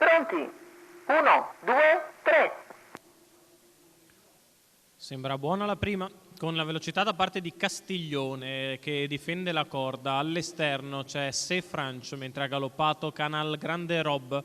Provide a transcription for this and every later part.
Pronti? 1, 2, 3. Sembra buona la prima, con la velocità da parte di Castiglione che difende la corda. All'esterno c'è Sefranch, mentre ha galoppato Canal Grande Rob.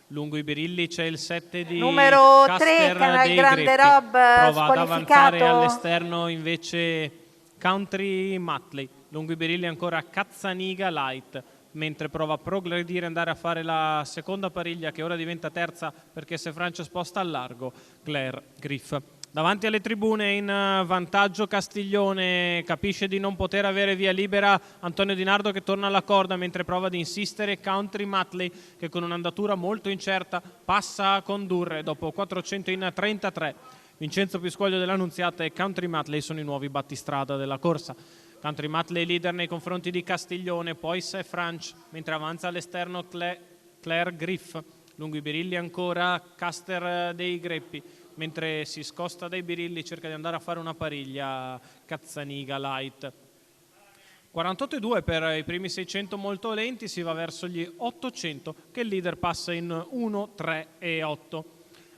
Lungo i birilli c'è il 7 di numero 3, Caster Canal dei Grande Greppi. Rob, Prova ad avanzare squalificato. all'esterno invece Country Matley. Lungo i birilli ancora Cazzaniga Light, mentre prova a progredire e andare a fare la seconda pariglia, che ora diventa terza perché Sefranch sposta al largo Claire Griff. Davanti alle tribune in vantaggio Castiglione, capisce di non poter avere via libera Antonio Di Nardo che torna alla corda mentre prova ad insistere Country Matley che con un'andatura molto incerta passa a condurre dopo 400 in 33. Vincenzo Piscoglio dell'Annunziata e Country Matley sono i nuovi battistrada della corsa. Country Matley leader nei confronti di Castiglione, poi Sefranch, mentre avanza all'esterno Claire Griff. Lungo i birilli ancora Caster dei Greppi, mentre si scosta dai birilli cerca di andare a fare una pariglia Cazzaniga Light. 48,2 per i primi 600 molto lenti, si va verso gli 800 che il leader passa in 1, 3 e 8.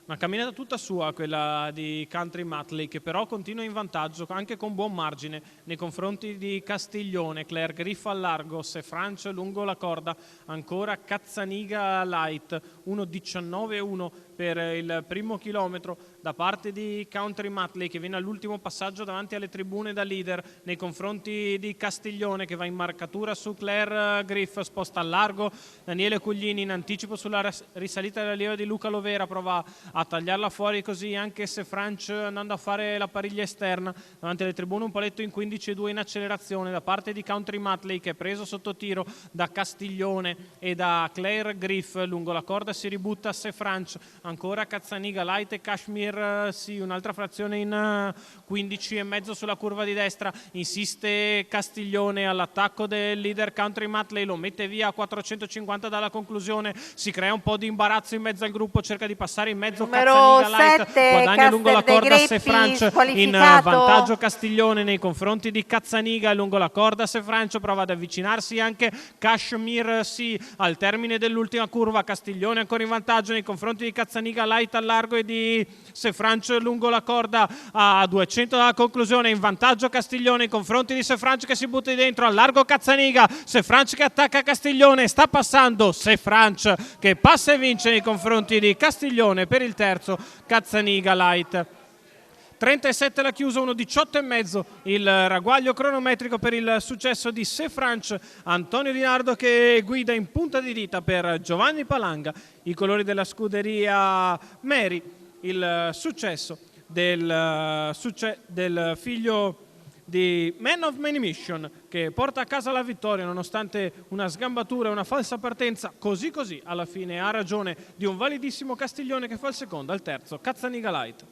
Una camminata tutta sua quella di Country Matley, che però continua in vantaggio anche con buon margine nei confronti di Castiglione. Claire Griff al largo, Sefranch lungo la corda, ancora Cazzaniga Light, 1,19,1 per il primo chilometro da parte di Country Matley, che viene all'ultimo passaggio davanti alle tribune da leader nei confronti di Castiglione, che va in marcatura su Claire Griff, sposta al largo Daniele Cuglini in anticipo sulla risalita della lieva di Luca Lovera, prova a tagliarla fuori così anche Sefranch andando a fare la pariglia esterna davanti alle tribune. Un paletto in 15,2 in accelerazione da parte di Country Matley, che è preso sotto tiro da Castiglione e da Claire Griff. Lungo la corda si ributta Sefranch, ancora Cazzaniga Light e Kashmir, sì, un'altra frazione in 15,5 sulla curva di destra. Insiste Castiglione all'attacco del leader Country Matley, lo mette via a 450 dalla conclusione, si crea un po' di imbarazzo in mezzo al gruppo, cerca di passare in mezzo numero Cazzaniga Light, 7, guadagna lungo la corda Greppi, Sefranch, in vantaggio Castiglione nei confronti di Cazzaniga. Lungo la corda Sefranch prova ad avvicinarsi anche Kashmir, sì, al termine dell'ultima curva Castiglione ancora in vantaggio nei confronti di Cazzaniga Light al largo e di Sefranch lungo la corda a 200 dalla conclusione, in vantaggio Castiglione nei confronti di Sefranch che si butta dentro al largo Cazzaniga, Sefranch che attacca Castiglione, sta passando Sefranch che passa e vince nei confronti di Castiglione per il terzo Cazzaniga Light. 37 la chiusa, 1,18,5 il ragguaglio cronometrico per il successo di Sefranch. Antonio Di Nardo che guida in punta di dita per Giovanni Palanga, i colori della scuderia Mary, il successo del figlio di Man of Many Mission, che porta a casa la vittoria nonostante una sgambatura e una falsa partenza. Così alla fine ha ragione di un validissimo Castiglione che fa il secondo al terzo Cazzaniga Light.